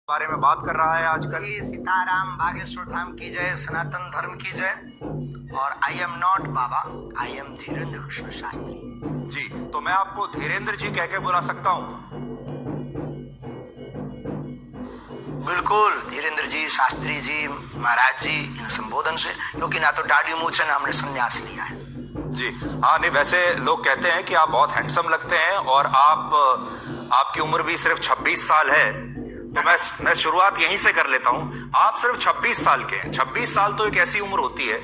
बारे में बात कर रहा है आजकल। सीताराम, बागेश्वर धाम की जय, सनातन धर्म की जय। और I am not Baba, I am Dhirendra Krishna Shastri ji. तो मैं आपको धीरेन्द्र जी कह के बुला सकता हूँ? बिल्कुल, धीरेन्द्र जी, शास्त्री जी, महाराज जी, इन संबोधन से, क्योंकि ना तो दाढ़ी मूछ है ना हमने संन्यास लिया है। जी हाँ, नहीं वैसे लोग कहते हैं कि आप बहुत हैंडसम लगते हैं और आपकी उम्र भी सिर्फ 26 साल है। तो मैं शुरुआत यहीं से कर लेता हूँ। आप सिर्फ 26 साल के हैं। 26 साल तो एक ऐसी उम्र होती है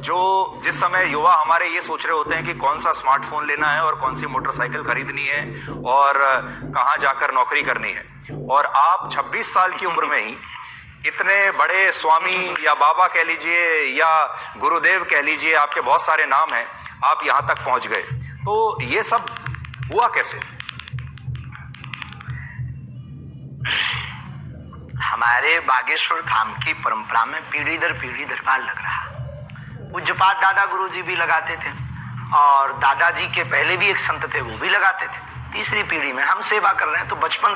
जो जिस समय युवा हमारे ये सोच रहे होते हैं कि कौन सा स्मार्टफोन लेना है और कौन सी मोटरसाइकिल खरीदनी है और कहाँ जाकर नौकरी करनी है। और आप 26 साल की उम्र में ही इतने बड़े स्वामी या बाबा कह लीजिए या गुरुदेव कह लीजिए, आपके बहुत सारे नाम हैं, आप यहाँ तक पहुँच गए। तो ये सब हुआ कैसे? हमारे बागेश्वर धाम की परंपरा में पीढ़ी दर पीढ़ी दरबार लग रहा। पूज्यपाद दादा गुरु जी भी लगाते थे और दादाजी के पहले भी एक संत थे, वो भी लगाते थे। तीसरी पीढ़ी में हम सेवा कर रहे हैं, तो बचपन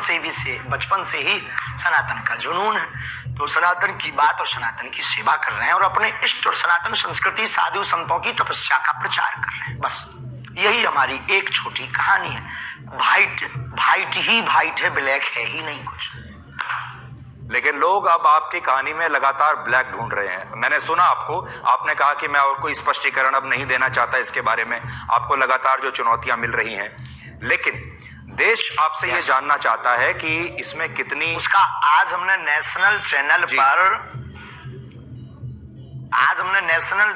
से ही सनातन का जुनून है। तो सनातन की बात और सनातन की सेवा कर रहे हैं और अपने इष्ट और सनातन संस्कृति, साधु संतों की तपस्या का प्रचार कर रहे हैं। बस यही हमारी एक छोटी कहानी है। वाइट ही वाइट है, ब्लैक है ही नहीं कुछ। लेकिन लोग अब आपकी कहानी में लगातार ब्लैक ढूंढ रहे हैं। मैंने सुना आपने कहा कि मैं और कोई स्पष्टीकरण अब नहीं देना चाहता इसके बारे में। आपको लगातार जो चुनौतियां मिल रही हैं, लेकिन देश आपसे ये जानना चाहता है कि इसमें कितनी उसका आज हमने नेशनल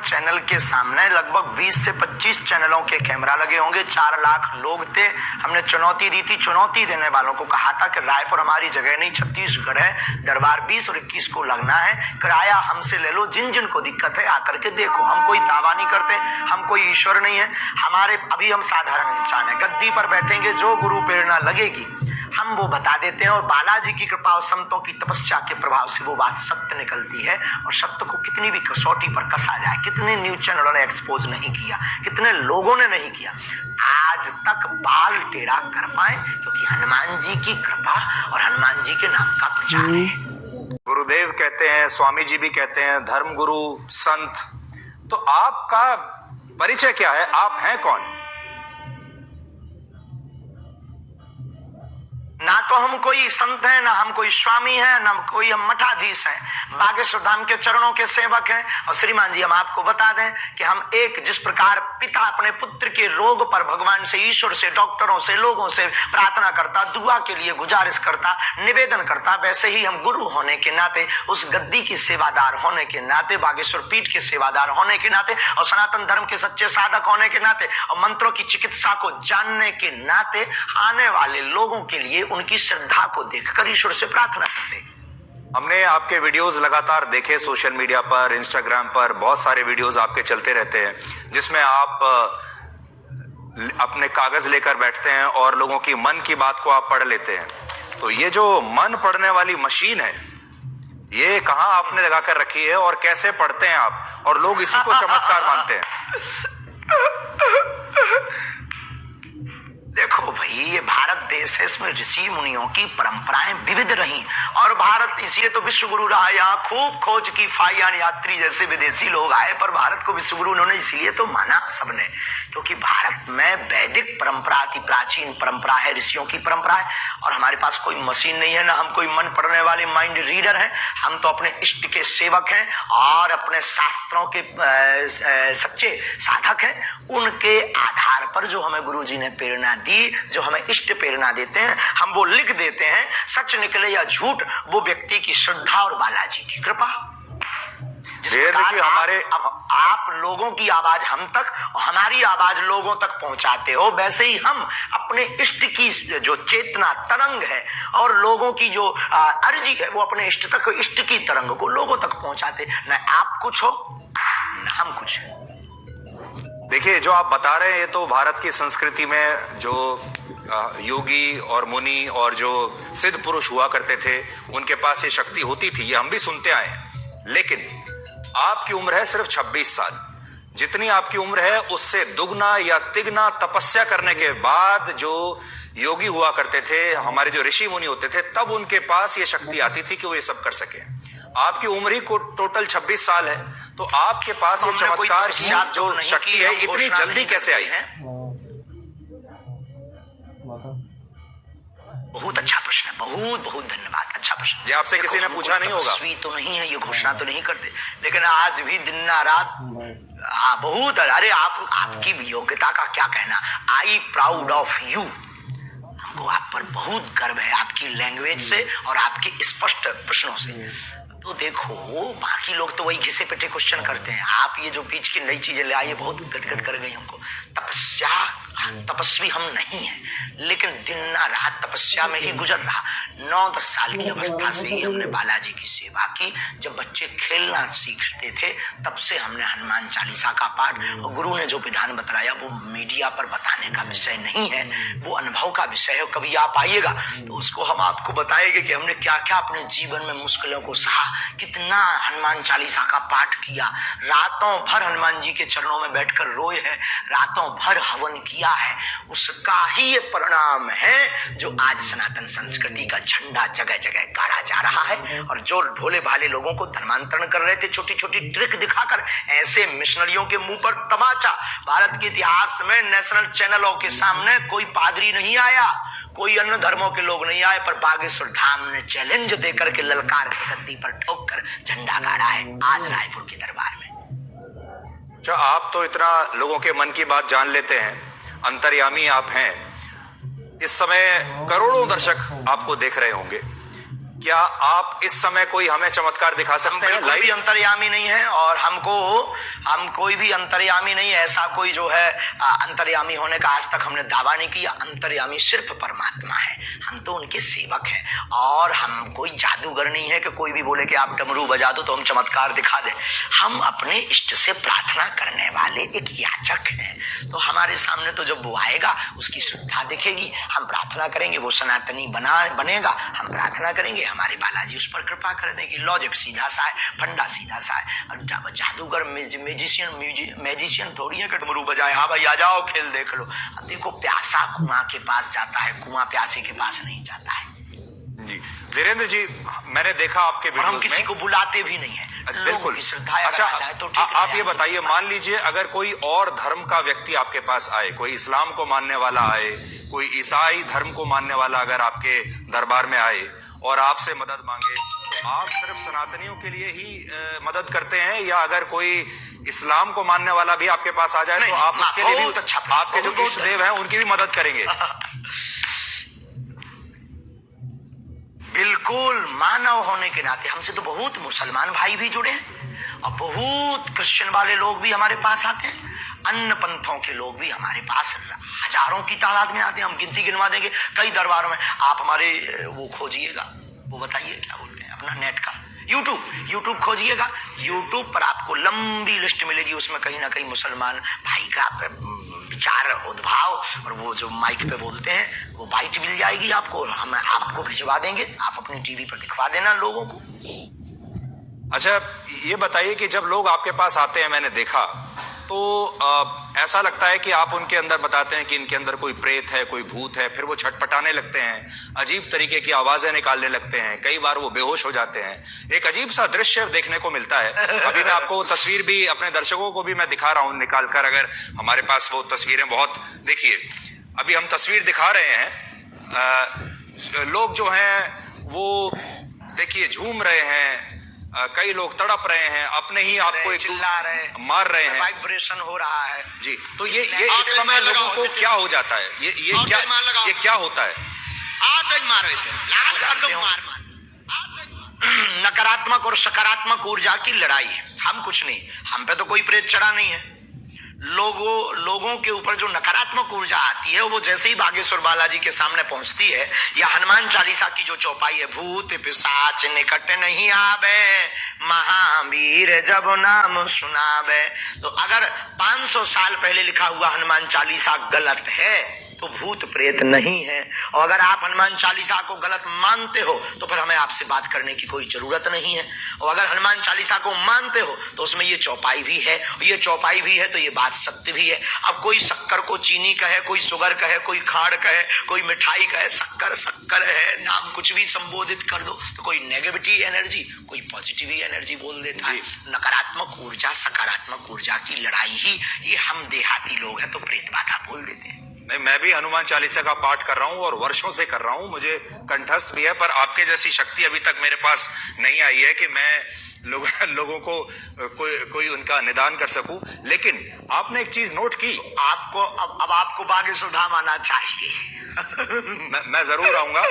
चैनल के सामने लगभग 20 से 25 चैनलों के कैमरा लगे होंगे। 4 लाख लोग थे। हमने चुनौती दी थी, चुनौती देने वालों को कहा था कि रायपुर हमारी जगह नहीं, छत्तीसगढ़ है, दरबार 20 और 21 को लगना है, किराया हमसे ले लो, जिन जिन को दिक्कत है आकर के देखो। हम कोई दावा नहीं करते, हम कोई ईश्वर नहीं है, अभी हम साधारण इंसान है। गद्दी पर बैठेंगे, जो गुरु प्रेरणा लगेगी हम वो बता देते हैं और बालाजी की कृपा और संतों की तपस्या के प्रभाव से वो बात सत्य निकलती है। और सत्य को कितनी भी कसौटी पर कसा जाए, कितने न्यूज चैनलों ने एक्सपोज नहीं किया, कितने लोगों ने नहीं किया, आज तक बाल टेढ़ा कर पाए, क्योंकि हनुमान जी की कृपा और हनुमान जी के नाम का प्रचार है। गुरुदेव कहते हैं, स्वामी जी भी कहते हैं, धर्म गुरु, संत। तो आपका परिचय क्या है? आप हैं कौन? ना तो हम कोई संत हैं, ना हम कोई स्वामी हैं, ना कोई हम मठाधीश हैं। बागेश्वर धाम के चरणों के सेवक हैं। और श्रीमान जी, हम आपको बता दें कि हम जिस प्रकार पिता अपने पुत्र के रोग पर भगवान से, ईश्वर से, डॉक्टरों से, लोगों से प्रार्थना करता, दुआ के लिए गुजारिश करता, निवेदन करता, वैसे ही हम गुरु होने के नाते, उस गद्दी की सेवादार होने के नाते, बागेश्वर पीठ के सेवादार होने के नाते और सनातन धर्म के सच्चे साधक होने के नाते और मंत्रों की चिकित्सा को जानने के नाते आने वाले लोगों के लिए उनकी श्रद्धा को देखकर ईश्वर से प्रार्थना करते। हमने आपके वीडियोस लगातार देखे सोशल मीडिया पर, इंस्टाग्राम पर बहुत सारे वीडियोस आपके चलते रहते हैं, जिसमें आप अपने कागज लेकर बैठते हैं और लोगों की मन की बात को आप पढ़ लेते हैं। तो ये जो मन पढ़ने वाली मशीन है, ये कहाँ आपने लगा कर रखी है और कैसे पढ़ते हैं आप? और लोग इसी को चमत्कार मानते हैं। देखो भाई, ये भारत देश है, इसमें ऋषि मुनियों की परंपराएं विविध रही और भारत इसलिए तो विश्व गुरु रहा। यहाँ खूब खोज की फाइयान यात्री जैसे विदेशी लोग आए, पर भारत को विश्व गुरु उन्होंने इसलिए तो माना सबने, क्योंकि भारत में वैदिक परंपरा अति प्राचीन परंपरा है, ऋषियों की परंपरा है। और हमारे पास कोई मशीन नहीं है, ना हम कोई मन पढ़ने वाले माइंड रीडर हैं। हम तो अपने इष्ट के सेवक हैं और अपने शास्त्रों के सच्चे साधक हैं। उनके आधार पर जो हमें गुरु जी ने प्रेरणा दी, जो हमें इष्ट प्रेरणा देते हैं, हम वो लिख देते हैं। सच निकले या झूठ, वो व्यक्ति की श्रद्धा और बालाजी की कृपा। हमारे आप लोगों की आवाज हम तक और हमारी आवाज लोगों तक पहुंचाते हो, वैसे ही हम अपने इष्ट की जो चेतना तरंग है और लोगों की जो अर्जी है, वो अपने इष्ट तक, इष्ट की तरंग को लोगों तक पहुंचाते। न आप कुछ हो न हम कुछ है। देखिए, जो आप बता रहे हैं, ये तो भारत की संस्कृति में जो योगी और मुनि और जो सिद्ध पुरुष हुआ करते थे, उनके पास ये शक्ति होती थी, ये हम भी सुनते आए हैं। लेकिन आपकी उम्र है सिर्फ 26 साल। जितनी आपकी उम्र है उससे दुगना या तिगना तपस्या करने के बाद जो योगी हुआ करते थे, हमारे जो ऋषि मुनि होते थे, तब उनके पास ये शक्ति आती थी कि वो ये सब कर सके। आपकी उम्र ही को टोटल 26 साल है, तो आपके पास ये चमत्कार की जो शक्ति है इतनी जल्दी कैसे आई है? बहुत अच्छा प्रश्न है, बहुत बहुत धन्यवाद, अच्छा प्रश्न। ये आपसे किसी ने पूछा नहीं होगा। तपस्वी तो नहीं है, ये घोषणा तो नहीं करते, लेकिन आज भी दिन ना रात, हाँ बहुत। अरे आपकी योग्यता का क्या कहना, आई प्राउड ऑफ यू। हमको आप पर बहुत गर्व है, आपकी लैंग्वेज से और आपके स्पष्ट प्रश्नों से। तो देखो, बाकी लोग तो वही घिसे पिटे क्वेश्चन करते हैं, आप ये जो बीच की नई चीजें ले आई, बहुत गदगद कर गई हमको। तपस्वी हम नहीं हैं, लेकिन दिन ना रात तपस्या में ही गुजर रहा। 9-10 साल की अवस्था से ही हमने बालाजी की सेवा की। जब बच्चे खेलना सीखते थे तब से हमने हनुमान चालीसा का पाठ, और गुरु ने जो विधान बताया वो मीडिया पर बताने का विषय नहीं है, वो अनुभव का विषय है। कभी आप आइएगा तो उसको हम आपको बताएंगे कि हमने क्या क्या अपने जीवन में मुश्किलों को सहा, कितना हनुमान चालीसा का पाठ किया, रातों भर हनुमान जी के चरणों में बैठकर रोए हैं, रातों भर हवन किया है। उसका ही ये परिणाम है जो आज सनातन संस्कृति का झंडा जगह जगह गाड़ा जा रहा है। और जो भोले भाले लोगों को धर्मांतरण कर रहे थे छोटी छोटी ट्रिक दिखाकर, ऐसे मिशनरियों के मुंह पर तमाचा। भारत के इतिहास में नेशनल चैनलों के सामने कोई पादरी नहीं आया, कोई अन्य धर्मों के लोग नहीं आए, पर बागेश्वर धाम ने चैलेंज देकर के ललकार के गद्दी पर ठोक कर झंडा गाड़ा है आज रायपुर के दरबार में। अच्छा, आप तो इतना लोगों के मन की बात जान लेते हैं, अंतर्यामी आप हैं। इस समय करोड़ों दर्शक आपको देख रहे होंगे, क्या आप इस समय कोई हमें चमत्कार दिखा सकते हैं? कोई भी अंतर्यामी नहीं है, और हम कोई भी अंतर्यामी नहीं है, ऐसा कोई जो है अंतर्यामी होने का आज तक हमने दावा नहीं किया। अंतर्यामी सिर्फ परमात्मा है, हम तो उनके सेवक हैं, और हम कोई जादूगर नहीं है कि कोई भी बोले कि आप डमरू बजा दो तो हम चमत्कार दिखा दें। हम अपने इष्ट से प्रार्थना करने वाले एक याचक हैं, तो हमारे सामने तो जब वो आएगा उसकी श्रद्धा दिखेगी, हम प्रार्थना करेंगे, वो सनातनी बनेगा, हम प्रार्थना करेंगे, हमारे बालाजी उस पर कृपा कर देंगे। लॉजिक सीधा सा है, फंडा सीधा सा है। और जादूगर मैजिशियन थोड़ी है कि डमरू बजाए, हाँ भाई आ जाओ खेल देख लो। अब देखो, प्यासा कुआं के पास जाता है, कुआं प्यासे के पास नहीं जाता है। जी धीरेन्द्र जी, मैंने देखा आपके वीडियोस में, हम किसी को बुलाते भी नहीं है, बिल्कुल श्रद्धा। अच्छा, तो ठीक आप ये बताइए, मान लीजिए अगर कोई और धर्म का व्यक्ति आपके पास आए, कोई इस्लाम को मानने वाला आए, कोई ईसाई धर्म को मानने वाला अगर आपके दरबार में आए और आपसे मदद मांगे, तो आप सिर्फ सनातनियों के लिए ही मदद करते हैं, या अगर कोई इस्लाम को मानने वाला भी आपके पास आ जाए तो आप उसके लिए भी, आपके जो इष्ट देव हैं उनकी भी मदद करेंगे? बिल्कुल, मानव होने के नाते हमसे तो बहुत मुसलमान भाई भी जुड़े हैं, और बहुत क्रिश्चियन वाले लोग भी हमारे पास आते हैं, अन्य पंथों के लोग भी हमारे पास हजारों की तादाद में आते हैं। हम गिनती गिनवा देंगे कई दरबारों में। आप हमारे वो खोजिएगा, वो बताइए क्या बोलते हैं अपना नेट का, यूट्यूब खोजिएगा, यूट्यूब पर आपको लंबी लिस्ट मिलेगी, उसमें कहीं ना कहीं मुसलमान भाई का विचार उद्भाव और वो जो माइक पे बोलते हैं वो बाइट मिल जाएगी आपको, हम आपको भिजवा देंगे, आप अपनी टीवी पर दिखवा देना लोगों को। अच्छा, ये बताइए कि जब लोग आपके पास आते हैं, मैंने देखा तो ऐसा लगता है कि आप उनके अंदर बताते हैं कि इनके अंदर कोई प्रेत है, कोई भूत है, फिर वो छटपटाने लगते हैं, अजीब तरीके की आवाजें निकालने लगते हैं, कई बार वो बेहोश हो जाते हैं, एक अजीब सा दृश्य देखने को मिलता है। अभी मैं आपको तस्वीर भी अपने दर्शकों को भी मैं दिखा रहा हूं निकाल कर, अगर हमारे पास वो तस्वीरें बहुत, देखिए अभी हम तस्वीर दिखा रहे हैं, लोग जो हैं वो देखिए झूम रहे हैं, कई लोग तड़प रहे हैं, अपने ही आपको चिल्ला रहे, मार रहे हैं, वाइब्रेशन हो रहा है जी। तो ये इस समय लोगों को क्या हो जाता है, ये क्या होता है? मारो इसे, नकारात्मक और सकारात्मक ऊर्जा की लड़ाई है। हम कुछ नहीं, हम पे तो कोई प्रेत चढ़ा नहीं है। लोगों के ऊपर जो नकारात्मक ऊर्जा आती है वो जैसे ही बागेश्वर बालाजी के सामने पहुंचती है, या हनुमान चालीसा की जो चौपाई है, भूत पिशाच निकट नहीं आवे, महावीर जब नाम सुनावे। तो अगर 500 साल पहले लिखा हुआ हनुमान चालीसा गलत है तो भूत प्रेत नहीं है। और अगर आप हनुमान चालीसा को गलत मानते हो तो फिर हमें आपसे बात करने की कोई जरूरत नहीं है। और अगर हनुमान चालीसा को मानते हो तो उसमें ये चौपाई भी है, ये चौपाई भी है तो ये बात सत्य भी है। अब कोई शक्कर को चीनी कहे, कोई शुगर कहे, कोई खाड़ कहे, कोई मिठाई कहे, शक्कर शक्कर है, नाम कुछ भी संबोधित कर दो तो कोई नेगेटिव एनर्जी, कोई पॉजिटिव एनर्जी बोल देता है। नकारात्मक ऊर्जा सकारात्मक ऊर्जा की लड़ाई ही ये हम देहाती लोग हैं तो प्रेत बाधा बोल देते हैं। नहीं, मैं भी हनुमान चालीसा का पाठ कर रहा हूं और वर्षों से कर रहा हूं, मुझे कंठस्थ भी है, पर आपके जैसी शक्ति अभी तक मेरे पास नहीं आई है कि मैं लोगों को कोई उनका निदान कर सकूं। लेकिन आपने एक चीज नोट की, आपको अब आपको बागेश्वर धाम आना चाहिए। मैं जरूर आऊंगा,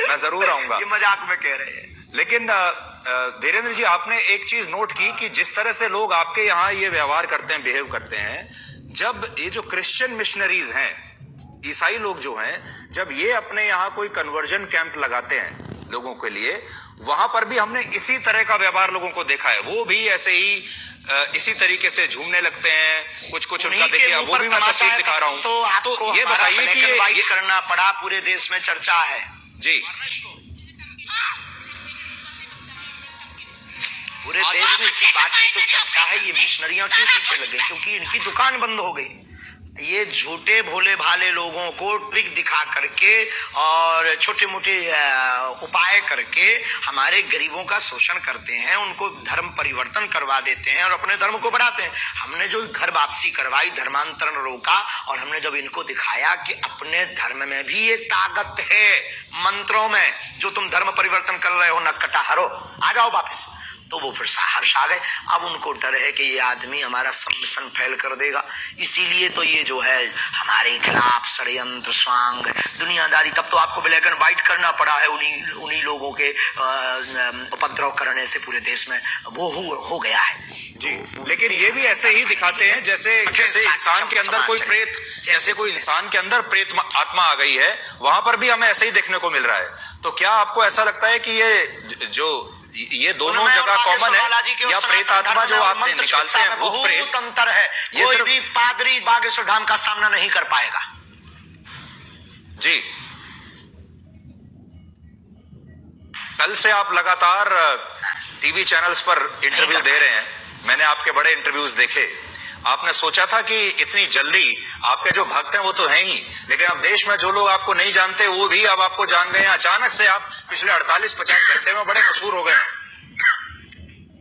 मैं जरूर आऊंगा। ये मजाक में कह रहे हैं। लेकिन धीरेन्द्र जी, आपने एक चीज नोट की कि जिस तरह से लोग आपके यहाँ ये व्यवहार करते हैं, बिहेव करते हैं, जब ये जो क्रिश्चियन मिशनरीज हैं, ईसाई लोग जो हैं, जब ये अपने यहाँ कोई कन्वर्जन कैंप लगाते हैं लोगों के लिए, वहां पर भी हमने इसी तरह का व्यवहार लोगों को देखा है। वो भी ऐसे ही इसी तरीके से झूमने लगते हैं, कुछ कुछ उनका देखिए, वो भी मैं तस्वीर दिखा रहा हूँ। तो ये बताइए कि ये करना पड़ा, पूरे देश में चर्चा है जी, पूरे देश में इसी बात की तो चर्चा है। ये मिशनरियां क्यों पीछे लगे? क्योंकि इनकी दुकान बंद हो गई। ये झूठे भोले भाले लोगों को ट्रिक दिखा करके और छोटे मोटे उपाय करके हमारे गरीबों का शोषण करते हैं, उनको धर्म परिवर्तन करवा देते हैं और अपने धर्म को बढ़ाते हैं। हमने जो घर वापसी करवाई, धर्मांतरण रोका, और हमने जब इनको दिखाया कि अपने धर्म में भी ये ताकत है, मंत्रों में, जो तुम धर्म परिवर्तन कर रहे हो नक्कटा हरो, आ जाओ वापस, तो वो फिर हर्ष आ गए। अब उनको डर है कि ये आदमी हमारा सब मिशन फेल कर देगा, इसीलिए तो ये जो है हमारे खिलाफ षड्यंत्र स्वांग दुनियादारी। तब तो आपको ब्लैक एंड व्हाइट करना पड़ा है, उन्हीं लोगों के उपद्रव करने से पूरे देश में वो हो गया है जी। लेकिन ये भी ऐसे ही दिखाते हैं जैसे इंसान के अंदर कोई प्रेत, जैसे कोई इंसान के अंदर प्रेत आत्मा आ गई है, वहां पर भी हमें ऐसे ही देखने को मिल रहा है। तो क्या आपको ऐसा लगता है कि ये दोनों जगह कॉमन है, या प्रेत आत्मा जो आप निकालते हैं भूत प्रेत, अंतर है? कोई भी पादरी बागेश्वर धाम का सामना नहीं कर पाएगा जी। कल से आप लगातार टीवी चैनल्स पर इंटरव्यू दे रहे हैं, मैंने आपके बड़े इंटरव्यूज देखे। आपने सोचा था कि इतनी जल्दी आपके जो भक्त हैं वो तो हैं ही, लेकिन अब देश में जो लोग आपको नहीं जानते वो भी अब आपको जान गए हैं। अचानक से आप पिछले 48-50 घंटे में बड़े मशहूर हो गए।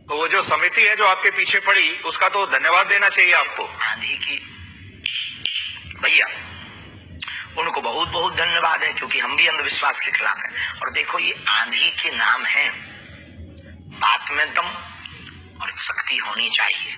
तो वो जो समिति है जो आपके पीछे पड़ी, उसका तो धन्यवाद देना चाहिए आपको। आंधी की भैया, उनको बहुत बहुत धन्यवाद है, क्योंकि हम भी अंधविश्वास के खिलाफ हैं। और देखो, ये आंधी के नाम है, बात में दम और शक्ति होनी चाहिए।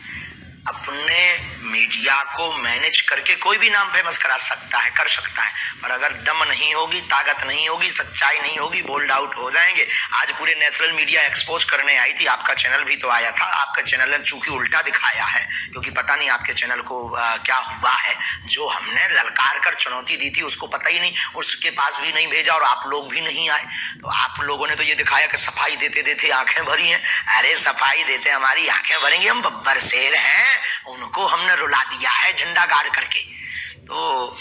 अपने मीडिया को मैनेज करके कोई भी नाम फेमस करा सकता है, कर सकता है, पर अगर दम नहीं होगी, ताकत नहीं होगी, सच्चाई नहीं होगी, बोल्ड आउट हो जाएंगे। आज पूरे नेशनल मीडिया एक्सपोज करने आई थी, आपका चैनल भी तो आया था। आपका चैनल ने चूंकि उल्टा दिखाया है, क्योंकि पता नहीं आपके चैनल को क्या हुआ है। जो हमने ललकार कर चुनौती दी थी उसको पता ही नहीं, उसके पास भी नहीं भेजा और आप लोग भी नहीं आए। तो आप लोगों ने तो ये दिखाया कि सफाई देते देते आंखें भरी हैं। अरे सफाई देते हमारी आंखें भरेंगी, हम बब्बर शेर हैं, उनको हमने रुला दिया है झंडा गाड़ करके। तो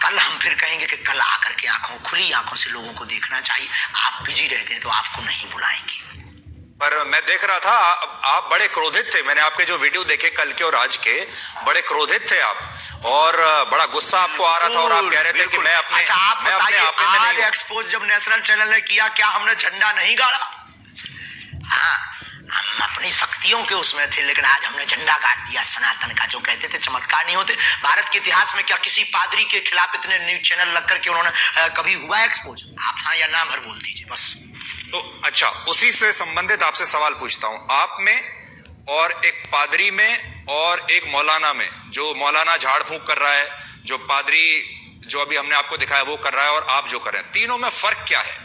कल हम फिर कहेंगे कि कल आकर के खुली आंखों से लोगों को देखना चाहिए। आप बिजी रहते हैं तो आपको नहीं बुलाएंगे। पर मैं देख रहा था आप बड़े क्रोधित थे, मैंने आपके जो वीडियो देखे कल के और आज के, बड़े क्रोधित थे आप, और बड़ा गुस्सा आपको आ रहा था, और आप कह रहे थे कि मैं अपने आज एक्सपोज जब नेशनल चैनल ने किया, क्या हमने झंडा नहीं गाड़ा? हाँ, हम अपनी शक्तियों के उसमें थे, लेकिन आज हमने झंडा गाड़ दिया सनातन का। जो कहते थे चमत्कार नहीं होते, भारत के इतिहास में क्या किसी पादरी के खिलाफ इतने न्यूज चैनल लग करके उन्होंने कभी हुआ एक्सपोज? आप हाँ या ना भर बोल दीजिए बस। तो अच्छा, उसी से संबंधित आपसे सवाल पूछता हूं। आप में और एक पादरी में और एक मौलाना में, जो मौलाना झाड़ फूंक कर रहा है, जो पादरी जो अभी हमने आपको दिखाया वो कर रहा है, और आप जो कर रहे हैं, तीनों में फर्क क्या है?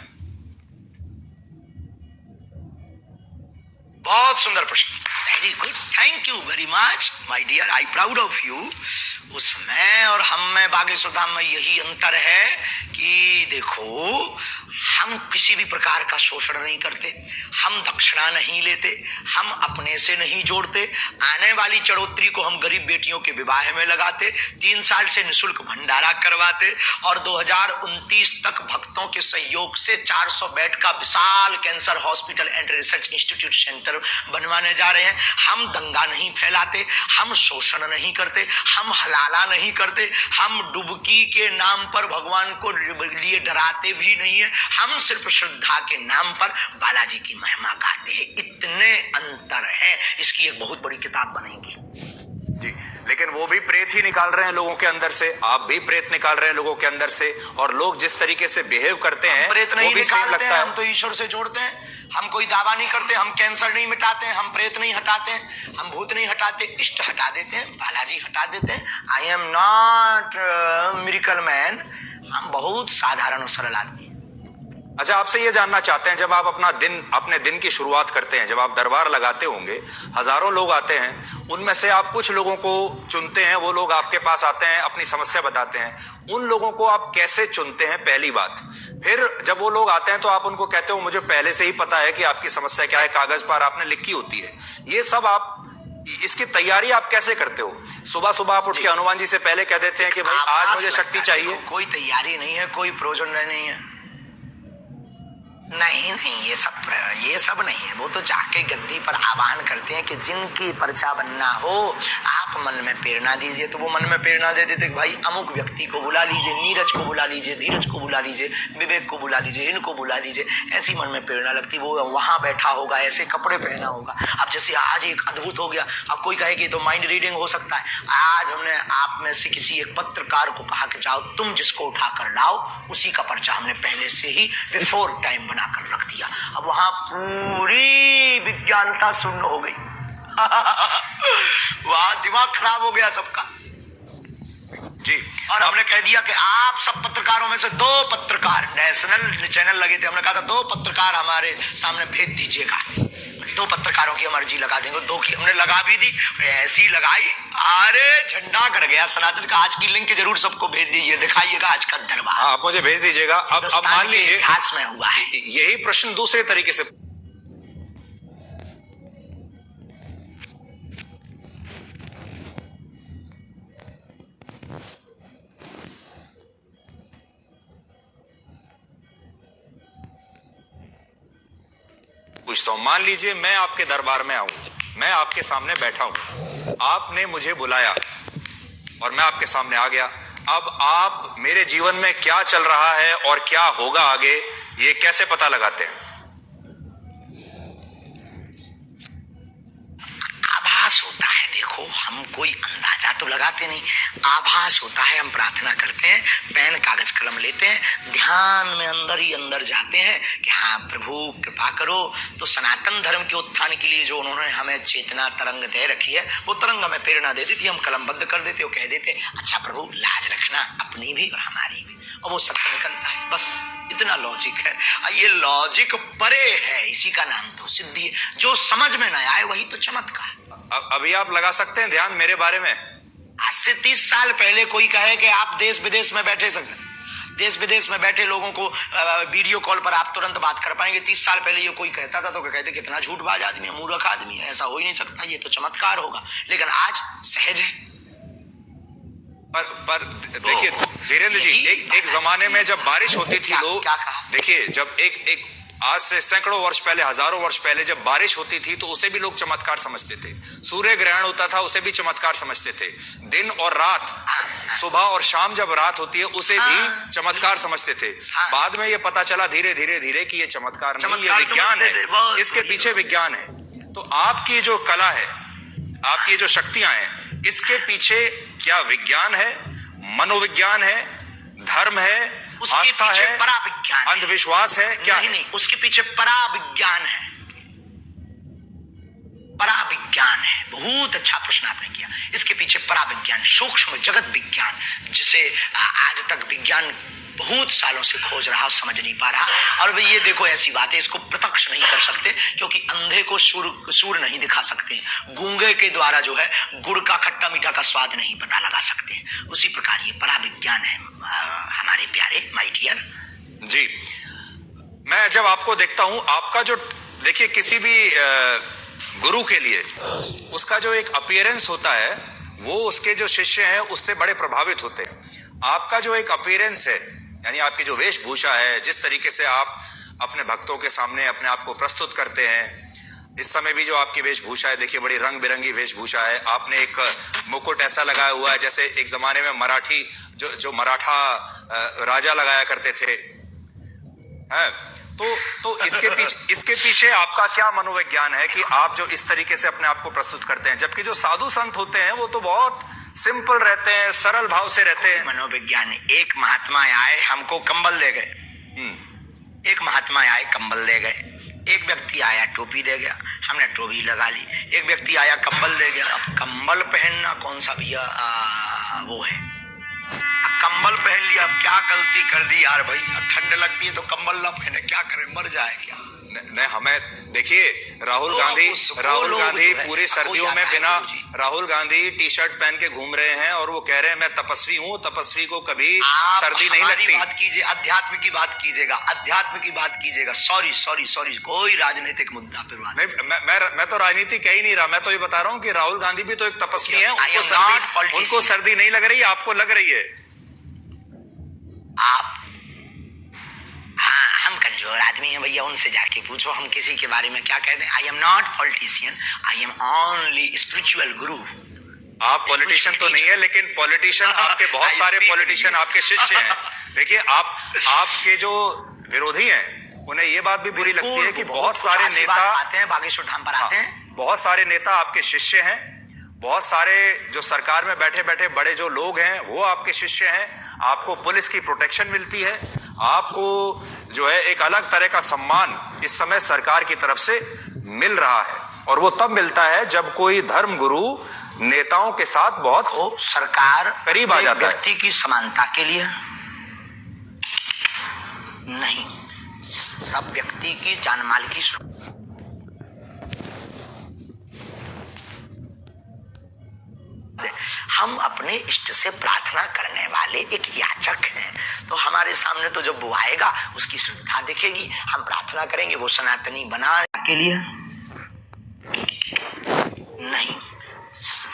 बहुत सुंदर प्रश्न, very good, thank you very much my dear, I proud of you. उसमें और हम में बागेश्वर धाम में यही अंतर है कि देखो, हम किसी भी प्रकार का शोषण नहीं करते, हम दक्षिणा नहीं लेते, हम अपने से नहीं जोड़ते, आने वाली चढ़ोतरी को हम गरीब बेटियों के विवाह में लगाते, 3 साल से निःशुल्क भंडारा करवाते और 2029 तक भक्तों के सहयोग से 400 बेड का विशाल cancer hospital and research institute centre बनवाने जा रहे हैं। हम दंगा नहीं फैलाते, हम शोषण नहीं करते, हम हलाला नहीं करते, हम डुबकी के नाम पर भगवान को लिए डराते भी नहीं है, हम सिर्फ श्रद्धा के नाम पर बालाजी की महिमा गाते हैं। इतने अंतर है, इसकी एक बहुत बड़ी किताब बनेगी जी। लेकिन वो भी प्रेत ही निकाल रहे हैं लोगों के अंदर से, आप भी प्रेत निकाल रहे हैं लोगों के अंदर से, और लोग जिस तरीके से बिहेव करते हैं प्रेत नहीं वो भी सेम निकालते लगता हैं, है। हम तो ईश्वर से जोड़ते हैं। हम कोई दावा नहीं करते, हम कैंसर नहीं मिटाते हैं, हम प्रेत नहीं हटाते हैं, हम भूत नहीं हटाते, इष्ट हटा देते हैं, बालाजी हटा देते हैं। आई एम नॉट मिरेकल मैन, हम बहुत साधारण और सरल आदमी। अच्छा, आपसे ये जानना चाहते हैं, जब आप अपने दिन की शुरुआत करते हैं, जब आप दरबार लगाते होंगे, हजारों लोग आते हैं, उनमें से आप कुछ लोगों को चुनते हैं, वो लोग आपके पास आते हैं, अपनी समस्या बताते हैं, उन लोगों को आप कैसे चुनते हैं, पहली बात। फिर जब वो लोग आते हैं तो आप उनको कहते हो मुझे पहले से ही पता है कि आपकी समस्या क्या है, कागज पर आपने लिखी होती है। ये सब आप, इसकी तैयारी आप कैसे करते हो? सुबह सुबह आप उठ के हनुमान जी से पहले कह देते हैं कि भाई आज मुझे शक्ति चाहिए? कोई तैयारी नहीं है, कोई प्रोजन नहीं है, नहीं नहीं, ये सब नहीं है। वो तो जाके गद्दी पर आह्वान करते हैं कि जिनकी पर्चा बनना हो आप मन में प्रेरणा दीजिए। तो वो मन में प्रेरणा दे देते भाई अमुक व्यक्ति को बुला लीजिए, नीरज को बुला लीजिए, धीरज को बुला लीजिए, विवेक को बुला लीजिए, इनको बुला लीजिए। ऐसी मन में प्रेरणा लगती, वो वहां बैठा होगा, ऐसे कपड़े पहना होगा। अब जैसे आज एक अद्भुत हो गया, अब कोई कहे कि तो माइंड रीडिंग हो सकता है। आज हमने आप में से किसी एक पत्रकार को कहा कि जाओ तुम जिसको उठा कर लाओ, उसी का पर्चा हमने पहले से ही बिफोर टाइम बना कर रख दिया। अब वहां पूरी विज्ञानता शून्य हो गई। वहां दिमाग खराब हो गया सबका जी। और हमने कह दिया कि आप सब पत्रकारों में से 2 पत्रकार, नेशनल चैनल लगे थे, हमने कहा था 2 पत्रकार हमारे सामने भेज दीजिएगा। 2 पत्रकारों की हम अर्जी लगा देंगे, 2 की हमने लगा भी दी, ऐसी लगाई, अरे झंडा कर गया सनातन का। आज की लिंक जरूर सबको भेज दीजिए, दिखाइएगा आज का दरबार। आप मुझे भेज दीजिएगा। अब मान लीजिए इतिहास में हुआ है। यही प्रश्न दूसरे तरीके से पूछता हूं। मान लीजिए मैं आपके दरबार में आऊं, मैं आपके सामने बैठा हूं, आपने मुझे बुलाया और मैं आपके सामने आ गया। अब आप मेरे जीवन में क्या चल रहा है और क्या होगा आगे, ये कैसे पता लगाते हैं? आभास होता है। देखो, हम कोई अंदाजा तो लगाते नहीं, आभास होता है। हम प्रार्थना करते हैं, पेन कागज कलम लेते हैं, ध्यान में अंदर ही अंदर जाते हैं कि हाँ प्रभु कृपा करो। तो सनातन धर्म के उत्थान के लिए जो उन्होंने हमें चेतना तरंग दे रखी है, वो तरंग हमें प्रेरणा देती थी। हम कलमबद्ध कर देते, वो कह देते अच्छा प्रभु लाज रखना अपनी भी और हमारी भी, और वो सत्य निकलता है। बस इतना लॉजिक है। ये लॉजिक परे है, इसी का नाम तो सिद्धि है। जो समझ में न आए वही तो चमत्कार। अभी आप लगा सकते हैं ध्यान मेरे बारे में? आज से 30 साल पहले कोई कहे कि आप देश विदेश में बैठे देश विदेश में बैठे लोगों को वीडियो कॉल पर आप तुरंत बात कर पाएंगे। 30 साल पहले ये कोई कहता था तो कहते कितना झूठबाज आदमी है, मूर्ख आदमी है, ऐसा हो ही नहीं सकता, ये तो चमत्कार होगा। लेकिन आज सहज है। पर देखिए धीरेन्द्र जी, एक जमाने में जब बारिश होती थी, लोग क्या कहा? देखिए, जब एक आज से सैकड़ों वर्ष पहले, हजारों वर्ष पहले जब बारिश होती थी तो उसे भी लोग चमत्कार समझते थे। सूर्य ग्रहण होता था, उसे भी चमत्कार समझते थे। दिन और रात, सुबह और शाम जब रात होती है, उसे भी चमत्कार समझते थे। बाद में ये पता चला धीरे धीरे धीरे कि ये चमत्कार नहीं, ये विज्ञान है, इसके पीछे विज्ञान है। तो आपकी जो कला है, आपकी जो शक्तियां हैं, इसके पीछे क्या विज्ञान है, मनोविज्ञान है, धर्म है, आस्था है, पराविज्ञान, अंधविश्वास है, क्या नहीं? नहीं, उसके पीछे पराविज्ञान है। पराविज्ञान है। बहुत अच्छा प्रश्न आपने किया। इसके पीछे पराविज्ञान, सूक्ष्म जगत विज्ञान, जिसे आज तक विज्ञान बहुत सालों से खोज रहा, समझ नहीं पा रहा। और भाई ये देखो, ऐसी बात है, इसको प्रत्यक्ष नहीं कर सकते क्योंकि अंधे को सूर नहीं दिखा सकते, गूंगे के द्वारा जो है गुड़ का खट्टा मीठा का स्वाद नहीं पता लगा सकते। उसी प्रकार ये पराविज्ञान है हमारे प्यारे माय डियर जी। मैं जब आपको देखता हूं, आपका जो, देखिए किसी भी गुरु के लिए उसका जो एक अपीयरेंस होता है वो उसके जो शिष्य हैं उससे बड़े प्रभावित होते हैं। आपका जो एक अपीयरेंस है, यानी आपकी जो वेशभूषा है, जिस तरीके से आप अपने भक्तों के सामने अपने आप को प्रस्तुत करते हैं, इस समय भी जो आपकी वेशभूषा है, देखिए बड़ी रंग बिरंगी वेशभूषा है। आपने एक मुकुट ऐसा लगाया हुआ है जैसे एक जमाने में मराठी जो मराठा राजा लगाया करते थे, हैं? तो इसके पीछे आपका क्या मनोविज्ञान है कि आप जो इस तरीके से अपने आप को प्रस्तुत करते हैं, जबकि जो साधु संत होते हैं वो तो बहुत सिंपल रहते हैं, सरल भाव से रहते हैं। मनोविज्ञान, एक महात्मा आए हमको कंबल दे गए, एक महात्मा आए कंबल दे गए, एक व्यक्ति आया टोपी दे गया, हमने टोपी लगा ली, एक व्यक्ति आया कंबल दे गया। अब कंबल पहनना कौन सा भैया वो है, अब कंबल पहन लिया, अब क्या गलती कर दी यार भाई, अब ठंड लगती है तो कंबल ना पहने, क्या करें, मर जाए क्या। नहीं, हमें देखिए राहुल गांधी पूरी सर्दियों में बिना, राहुल गांधी टी शर्ट पहन के घूम रहे हैं और वो कह रहे हैं मैं तपस्वी हूँ, तपस्वी को कभी सर्दी नहीं लगती। बात कीजिए, अध्यात्म की बात कीजिएगा, अध्यात्म की बात कीजिएगा। सॉरी, कोई राजनीतिक मुद्दा पे बात नहीं। मैं तो राजनीति कह ही नहीं रहा, मैं तो ये बता रहा हूँ कि राहुल गांधी भी तो एक तपस्वी है, उनको सर्दी नहीं लग रही, आपको लग रही है। आप, हाँ, हम कमजोर आदमी हैं भैया, उनसे जाके पूछो, हम किसी के बारे में क्या कहते हैं। आई am not politician, I am only spiritual गुरु। आप पॉलिटिशियन तो नहीं है, लेकिन पॉलिटिशियन आपके बहुत सारे पॉलिटिशियन आपके शिष्य हैं। देखिए आपके जो विरोधी हैं उन्हें ये बात भी बुरी लगती है कि बहुत सारे नेता आते हैं बागेश्वर धाम पर आते हैं, बहुत सारे नेता आपके शिष्य हैं, बहुत सारे जो सरकार में बैठे बैठे बड़े जो लोग हैं वो आपके शिष्य हैं। आपको पुलिस की प्रोटेक्शन मिलती है, आपको जो है एक अलग तरह का सम्मान इस समय सरकार की तरफ से मिल रहा है, और वो तब मिलता है जब कोई धर्म गुरु नेताओं के साथ बहुत सरकार करीब आ जाता है। व्यक्ति की समानता के लिए नहीं, सब व्यक्ति की जानमाल की हम अपने इष्ट से प्रार्थना करने वाले एक याचक हैं, तो हमारे सामने तो जब वो आएगा उसकी श्रद्धा दिखेगी, हम प्रार्थना करेंगे वो सनातनी बना के लिए नहीं।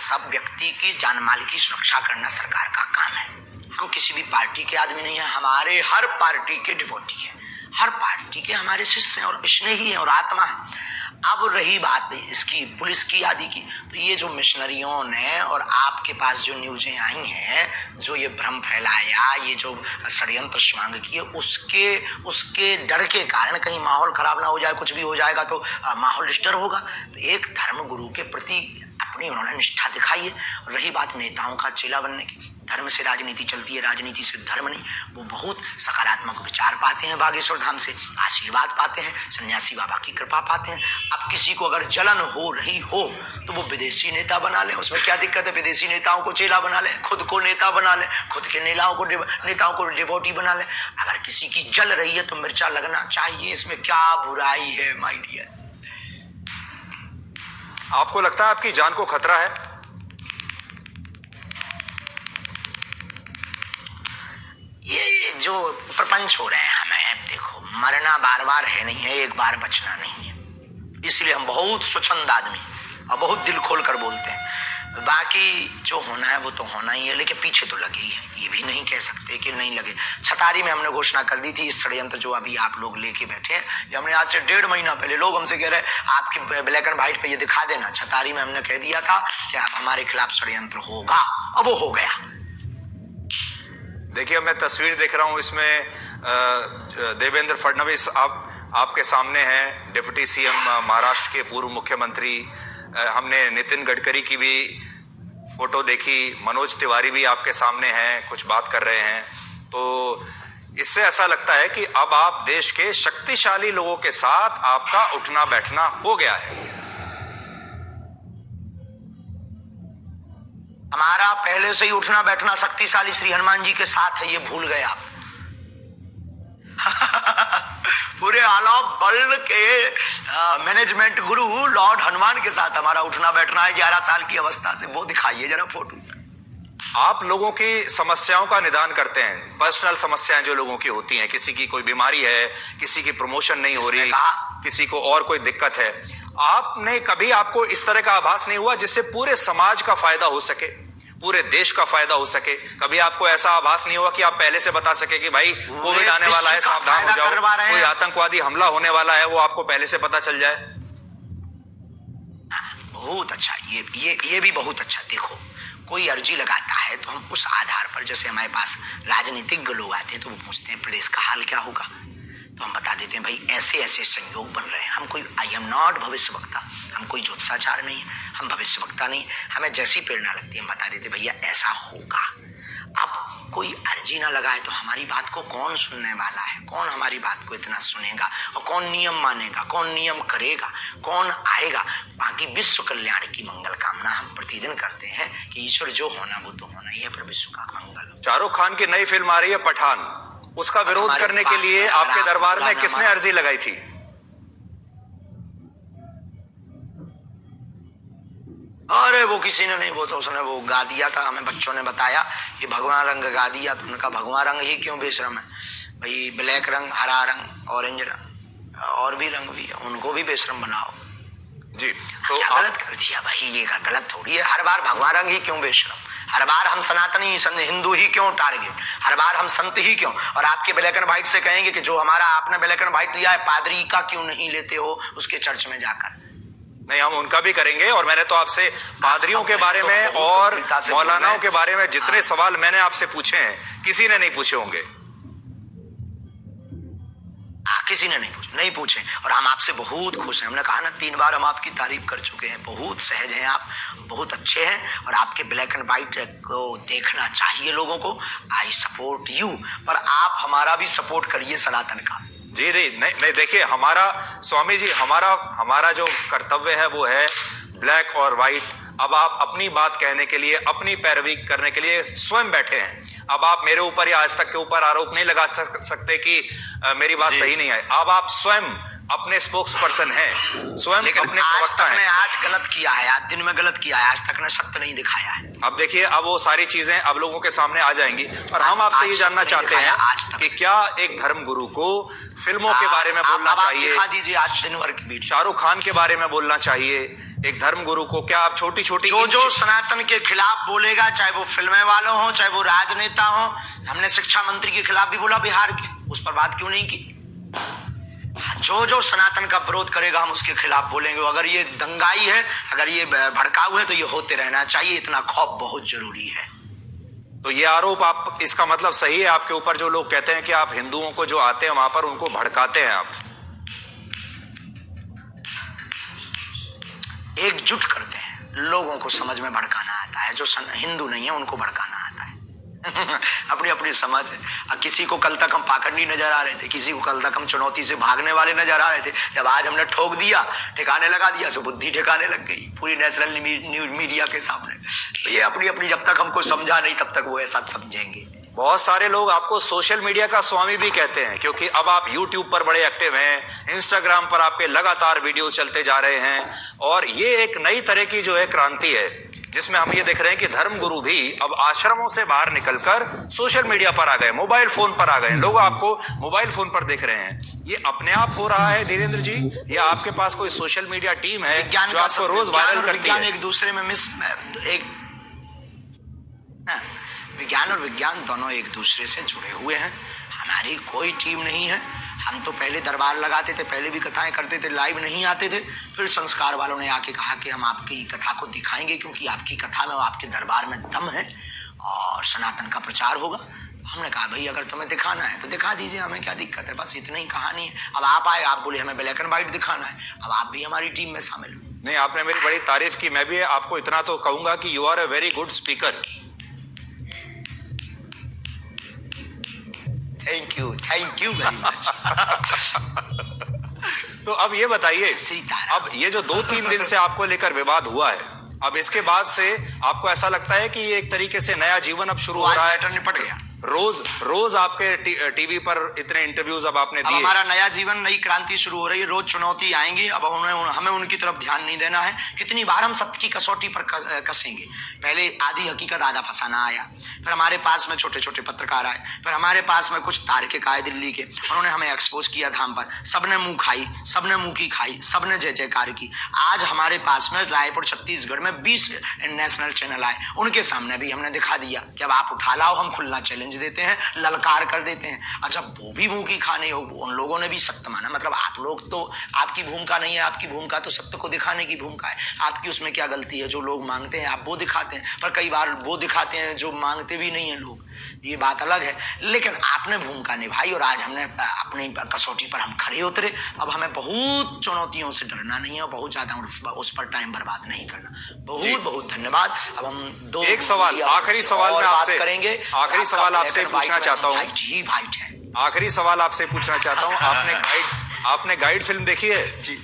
सब व्यक्ति की जानमाल की सुरक्षा करना सरकार का काम है। हम किसी भी पार्टी के आदमी नहीं है, हमारे हर पार्टी के डिवोटी है, हर पार्टी के हमारे शिष्य हैं और स्नेही हैं और आत्मा है। अब रही बात इसकी पुलिस की आदि की, तो ये जो मिशनरियों ने और आपके पास जो न्यूज़ें आई हैं, जो ये भ्रम फैलाया, ये जो षड्यंत्र स्वांग किए, उसके डर के कारण कहीं माहौल खराब ना हो जाए, कुछ भी हो जाएगा तो माहौल डिस्टर्ब होगा। तो एक धर्म गुरु के प्रति अपनी उन्होंने निष्ठा दिखाई है। रही बात नेताओं का चेला बनने की, धर्म से राजनीति चलती है, राजनीति से धर्म नहीं। वो बहुत सकारात्मक विचार पाते हैं, बागेश्वर धाम से आशीर्वाद पाते हैं, सन्यासी बाबा की कृपा पाते हैं। अब किसी को अगर जलन हो रही हो तो वो विदेशी नेता बना ले, उसमें क्या दिक्कत है। विदेशी नेताओं को चेला बना ले, खुद को नेता बना ले, खुद के नेताओं को डिवोटी बना ले। अगर किसी की जल रही है तो मिर्चा लगना चाहिए, इसमें क्या बुराई है माय डियर। आपको लगता है आपकी जान को खतरा है? ये जो प्रपंच हो रहे हैं, हमें देखो मरना बार बार है नहीं है, एक बार बचना नहीं है, इसलिए हम बहुत स्वच्छंद आदमी और बहुत दिल खोल कर बोलते हैं। बाकी जो होना है वो तो होना ही है, लेकिन पीछे तो लगे ही है, ये भी नहीं कह सकते कि नहीं लगे। छतारी में हमने घोषणा कर दी थी, इस षड्यंत्र जो अभी आप लोग लेके बैठे हैं, ये हमने आज से 1.5 महीना पहले, लोग हमसे कह रहे आपकी ब्लैक एंड व्हाइट पे ये दिखा देना। छतारी में हमने कह दिया था कि अब हमारे खिलाफ षड्यंत्र होगा, अब वो हो गया। देखिए मैं तस्वीर देख रहा हूं, इसमें देवेंद्र फडणवीस आपके सामने हैं, डिप्टी सीएम महाराष्ट्र के पूर्व मुख्यमंत्री। हमने नितिन गडकरी की भी फोटो देखी, मनोज तिवारी भी आपके सामने हैं, कुछ बात कर रहे हैं। तो इससे ऐसा लगता है कि अब आप देश के शक्तिशाली लोगों के साथ आपका उठना बैठना हो गया है। हमारा पहले से ही उठना बैठना शक्तिशाली श्री हनुमान जी के साथ है, ये भूल गए आप। पूरे आला वर्ल्ड के मैनेजमेंट गुरु लॉर्ड हनुमान के साथ हमारा उठना बैठना है 11 साल की अवस्था से। वो दिखाइए जरा फोटो। आप लोगों की समस्याओं का निदान करते हैं, पर्सनल समस्याएं जो लोगों की होती हैं, किसी की कोई बीमारी है, किसी की प्रमोशन नहीं हो रही, किसी को और कोई दिक्कत है, आपने कभी आपको इस तरह का आभास नहीं हुआ जिससे पूरे समाज का फायदा हो सके, पूरे देश का फायदा हो सके? कभी आपको ऐसा आभास नहीं हुआ कि आप पहले से बता सके कि भाई कोविड आने वाला है, सावधान हो जाओ, कोई आतंकवादी हमला होने वाला है, वो आपको पहले से पता चल जाए? बहुत अच्छा, ये भी बहुत अच्छा। देखो, कोई अर्जी लगाता है तो हम उस आधार पर, जैसे हमारे पास राजनीतिज्ञ लोग आते हैं तो वो पूछते हैं प्रदेश का हाल क्या होगा, तो हम बता देते हैं भाई ऐसे ऐसे संयोग बन रहे हैं। हम कोई, आई एम नॉट भविष्य वक्ता, हम कोई ज्योतिषाचार नहीं, हम भविष्य वक्ता नहीं, हमें जैसी प्रेरणा लगती है हम बता देते भैया ऐसा होगा। अब कोई अर्जी ना लगाए तो हमारी बात को कौन सुनने वाला है, कौन हमारी बात को इतना सुनेगा, और कौन नियम मानेगा, कौन नियम करेगा, कौन आएगा? बाकी विश्व कल्याण की मंगल कामना हम प्रतिदिन करते हैं कि ईश्वर जो होना वो तो होना ही है, पर विश्व का मंगल। शाहरुख खान की नई फिल्म आ रही है पठान, उसका विरोध करने के लिए आपके दरबार में किसने अर्जी लगाई थी? अरे वो किसी ने नहीं, वो तो उसने वो गा दिया था, हमें बच्चों ने बताया कि भगवान रंग गा दिया, तो उनका भगवान रंग ही क्यों बेशरम है भाई? ब्लैक रंग, हरा रंग, ऑरेंज रंग, और भी रंग भी है, उनको भी बेशरम बनाओ जी। तो गलत कर दिया भाई, ये गलत थोड़ी है। हर बार भगवान रंग ही क्यों बेशरम? हर बार हम सनातनी हिंदू ही क्यों टारगेट? हर बार हम संत ही क्यों? और आपके ब्लैक एंड व्हाइट से कहेंगे कि जो हमारा आपने ब्लैक एंड व्हाइट लिया है, पादरी का क्यों नहीं लेते हो उसके चर्च में जाकर? नहीं, हम उनका भी करेंगे। और मैंने तो आपसे पादरियों के बारे में और मौलानाओं के बारे में जितने सवाल मैंने आपसे पूछे हैं, किसी ने नहीं पूछे होंगे। किसी ने नहीं पूछे, और हम आपसे बहुत खुश हैं। हमने कहा ना 3 बार हम आपकी तारीफ कर चुके हैं, बहुत सहज हैं आप, बहुत अच्छे हैं, और आपके ब्लैक एंड व्हाइट को देखना चाहिए लोगों को। आई सपोर्ट यू, पर आप हमारा भी सपोर्ट करिए सनातन का। जी नहीं, देखिए, हमारा स्वामी जी, हमारा जो कर्तव्य है वो है ब्लैक और व्हाइट। अब आप अपनी बात कहने के लिए, अपनी पैरवी करने के लिए स्वयं बैठे हैं। अब आप मेरे ऊपर या आज तक के ऊपर आरोप नहीं लगा सकते कि मेरी बात सही नहीं है। अब आप स्वयं अपने स्पोक्स पर्सन हैं, स्वयं अपने प्रवक्ता हैं। आज गलत किया है, आज दिन में गलत किया है, आज तक ने सत्य नहीं दिखाया है। अब देखिए, अब वो सारी चीजें अब लोगों के सामने आ जाएंगी, और हम आपसे ये जानना चाहते हैं कि क्या एक धर्म गुरु को फिल्मों के बारे में बोलना चाहिए? दिखा दीजिए आज दिन भर की वीडियो। शाहरुख खान के बारे में बोलना चाहिए एक धर्म गुरु को? क्या आप छोटी छोटी जो सनातन के खिलाफ बोलेगा, चाहे वो फिल्में वालों हो, चाहे वो राजनेता हो, हमने शिक्षा मंत्री के खिलाफ भी बोला बिहार के, उस पर बात क्यों नहीं की? जो सनातन का विरोध करेगा हम उसके खिलाफ बोलेंगे। अगर ये दंगाई है, अगर ये भड़काऊ है, तो ये होते रहना चाहिए। इतना खौफ बहुत जरूरी है। तो ये आरोप, आप इसका मतलब सही है आपके ऊपर, जो लोग कहते हैं कि आप हिंदुओं को जो आते हैं वहां पर उनको भड़काते हैं आप? एकजुट करते हैं, लोगों को समझ में भड़काना आता है। जो हिंदू नहीं है उनको भड़काना आता है। अपनी अपनी समझ है। किसी को कल तक हम पाखंडी नजर आ रहे थे, किसी को कल तक हम चुनौती से भागने वाले नजर आ रहे थे। जब आज हमने ठोक दिया, ठिकाने लगा दिया, तो बुद्धि ठिकाने लग गई पूरी नेशनल न्यूज मीडिया के सामने। तो ये अपनी अपनी, जब तक हमको समझा नहीं तब तक वो ऐसा समझेंगे। बहुत सारे लोग आपको सोशल मीडिया का स्वामी भी कहते हैं, क्योंकि अब आप YouTube पर बड़े एक्टिव हैं, Instagram पर आपके लगातार वीडियो चलते जा रहे हैं, और ये एक नई तरह की जो है क्रांति है, जिसमें हम ये देख रहे हैं कि धर्मगुरु भी अब आश्रमों से बाहर निकलकर सोशल मीडिया पर आ गए, मोबाइल फोन पर आ गए। लोग आपको मोबाइल फोन पर देख रहे हैं। ये अपने आप हो रहा है धीरेन्द्र जी, या आपके पास कोई सोशल मीडिया टीम है जो आपको रोज वायरल करती है? एक दूसरे में विज्ञान और विज्ञान दोनों एक दूसरे से जुड़े हुए हैं। हमारी कोई टीम नहीं है। हम तो पहले दरबार लगाते थे, पहले भी कथाएं करते थे, लाइव नहीं आते थे। फिर संस्कार वालों ने आके कहा कि हम आपकी कथा को दिखाएंगे, क्योंकि आपकी कथा में, आपके दरबार में दम है और सनातन का प्रचार होगा। हमने कहा भाई अगर तुम्हें दिखाना है तो दिखा दीजिए, हमें क्या दिक्कत है, बस इतनी ही कहानी है। अब आप आए, आप बोले हमें ब्लैक एंड व्हाइट दिखाना है, अब आप भी हमारी टीम में शामिल हो। नहीं, आपने मेरी बड़ी तारीफ की। मैं भी आपको इतना तो कहूंगा कि you are a very good speaker. Thank you very much. तो अब ये बताइए, अब ये जो 2-3 दिन से आपको लेकर विवाद हुआ है, अब इसके बाद से आपको ऐसा लगता है कि ये एक तरीके से नया जीवन अब शुरू हो रहा है? निपट गया। रोज आपके टीवी पर इतने इंटरव्यूज अब आपने अब दिए। हमारा नया जीवन, नई क्रांति शुरू हो रही है। रोज चुनौती आएंगी। अब हमें उनकी तरफ ध्यान नहीं देना है। कितनी बार हम सत्य की कसौटी पर कसेंगे। पहले आधी हकीकत आधा फसाना आया, फिर हमारे पास में छोटे छोटे पत्रकार आए, फिर हमारे पास में कुछ तार्किक आए दिल्ली के, उन्होंने हमें एक्सपोज किया धाम पर। सबने मुंह खाई, सबने मुंह की खाई, सबने जय जयकार की। आज हमारे पास में रायपुर छत्तीसगढ़ में 20 नेशनल चैनल आए, उनके सामने भी हमने दिखा दिया कि अब आप उठा लाओ, हम खुला चैलेंज देते हैं, ललकार कर देते हैं। अच्छा, वो भी मुंह की खाने हो, उन लोगों ने भी सत्य माना। मतलब आप लोग तो, आपकी भूमिका नहीं है, आपकी भूमिका तो सत्य को दिखाने की भूमिका है। आपकी उसमें क्या गलती है? जो लोग मांगते हैं आप वो दिखाते हैं, पर कई बार वो दिखाते हैं जो मांगते भी नहीं है लोग, ये बात अलग है। लेकिन आपने भूमिका निभाई और आज हमने अपनी कसौटी पर हम खड़े उतरे। अब हमें बहुत चुनौतियों से डरना नहीं है, बहुत ज्यादा उस पर टाइम बर्बाद नहीं करना। बहुत बहुत धन्यवाद। अब हम एक सवाल, आखिरी सवाल मैं आपसे करेंगे। आखिरी सवाल आपसे पूछना चाहता हूँ। जी भाई है। आखिरी सवाल आपसे पूछना चाहता हूँ। आपने गाइड फिल्म देखी है? जी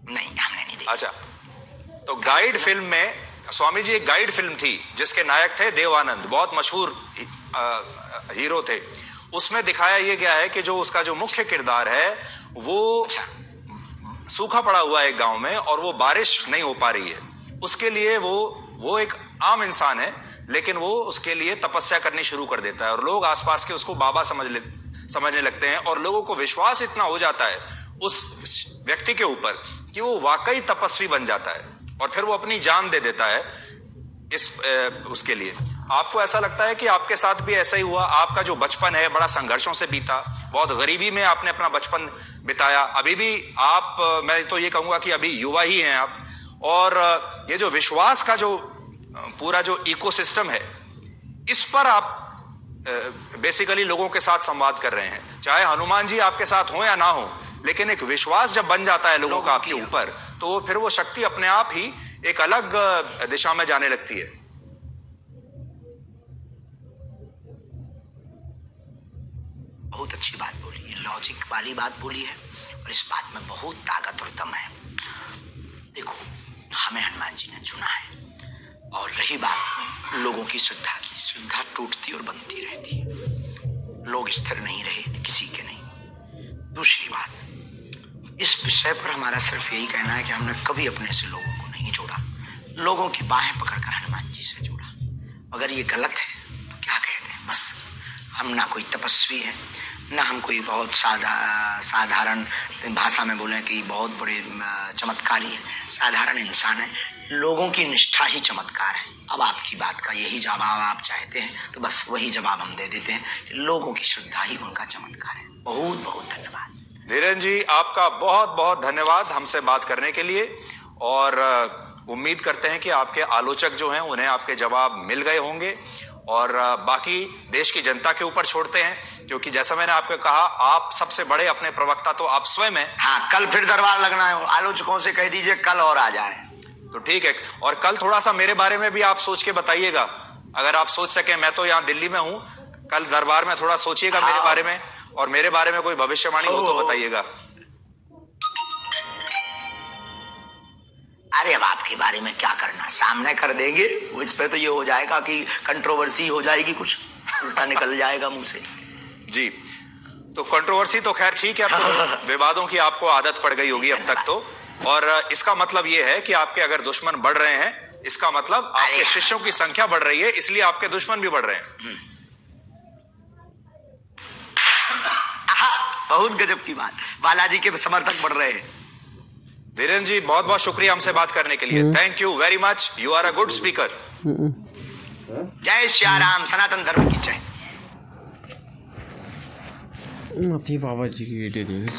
नहीं, हमने नहीं देखी। अच्छा, तो गाइड फिल्म में स्वामी जी एक गाइड फिल्म थी जिसके नायक थे देव आनंद, बहुत मशहूर हीरो थे। उसमें दिखाया यह गया है कि जो उसका जो मुख्य किरदार है वो सूखा पड़ा हुआ है एक गांव में और वो बारिश नहीं हो पा रही है। उसके लिए वो एक आम इंसान है, लेकिन वो उसके लिए तपस्या करनी शुरू कर देता है और लोग आसपास के उसको बाबा समझने लगते हैं और लोगों को विश्वास इतना हो जाता है उस व्यक्ति के ऊपर कि वो वाकई तपस्वी बन जाता है और फिर वो अपनी जान दे देता है उसके लिए। आपको ऐसा लगता है कि आपके साथ भी ऐसा ही हुआ? आपका जो बचपन है बड़ा संघर्षों से बीता, बहुत गरीबी में आपने अपना बचपन बिताया। अभी भी आप, मैं तो ये कहूंगा कि अभी युवा ही हैं आप, और ये जो विश्वास का जो पूरा जो इकोसिस्टम है, इस पर आप बेसिकली लोगों के साथ संवाद कर रहे हैं। चाहे हनुमान जी आपके साथ हो या ना हो, लेकिन एक विश्वास जब बन जाता है लोगों का आपके ऊपर, तो फिर वो शक्ति अपने आप ही एक अलग दिशा में जाने लगती है। बहुत अच्छी बात बोली है, लॉजिक वाली बात बोली है और इस बात में बहुत ताकत और दम है। देखो, हमें हनुमान जी ने चुना है और रही बात लोगों की श्रद्धा की, श्रद्धा टूटती और बनती रहती है। लोग स्थिर नहीं रहे, किसी के नहीं। दूसरी बात, इस विषय पर हमारा सिर्फ यही कहना है कि हमने कभी अपने से लोगों को नहीं जोड़ा, लोगों की बाहें पकड़कर हनुमान जी से जोड़ा। अगर ये गलत है तो क्या कहते हैं? बस हम ना कोई तपस्वी है, ना हम कोई बहुत साधारण भाषा में बोलें कि बहुत बड़े चमत्कारी है, साधारण इंसान है। लोगों की निष्ठा ही चमत्कार है। अब आपकी बात का यही जवाब आप चाहते हैं तो बस वही जवाब हम दे देते हैं, लोगों की श्रद्धा ही उनका चमत्कार है। बहुत बहुत धन्यवाद धीरेन्द्र जी, आपका बहुत बहुत धन्यवाद हमसे बात करने के लिए, और उम्मीद करते हैं कि आपके आलोचक जो हैं उन्हें आपके जवाब मिल गए होंगे, और बाकी देश की जनता के ऊपर छोड़ते हैं, क्योंकि जैसा मैंने आपको कहा, आप सबसे बड़े अपने प्रवक्ता तो आप स्वयं हैं। हाँ, कल फिर दरबार लगना है, आलोचकों से कह दीजिए कल और आ जाए तो ठीक है। और कल थोड़ा सा मेरे बारे में भी आप सोच के बताइएगा, अगर आप सोच सके। मैं तो यहाँ दिल्ली में हूँ, कल दरबार में थोड़ा सोचिएगा मेरे बारे में, और मेरे बारे में कोई भविष्यवाणी हो तो बताइएगा। अरे अब आपके बारे में क्या करना, सामने कर देंगे। वो इस पे तो ये हो जाएगा कि कंट्रोवर्सी हो जाएगी, कुछ उल्टा निकल जाएगा मुंह से। जी, तो कंट्रोवर्सी तो खैर ठीक है, तो विवादों की आपको आदत पड़ गई होगी अब तक तो। और इसका मतलब ये है कि आपके अगर दुश्मन बढ़ रहे हैं, इसका मतलब आपके शिष्यों की संख्या बढ़ रही है, इसलिए आपके दुश्मन भी बढ़ रहे हैं। बहुत गजब की बात, बालाजी के समर्थक बढ़ रहे हैं। धीरेन्द्र जी, बहुत बहुत शुक्रिया हमसे बात करने के लिए। Thank you very much, you are a good speaker. जय श्री राम, सनातन धर्म की जय। बाबा जी की वीडियो देखी,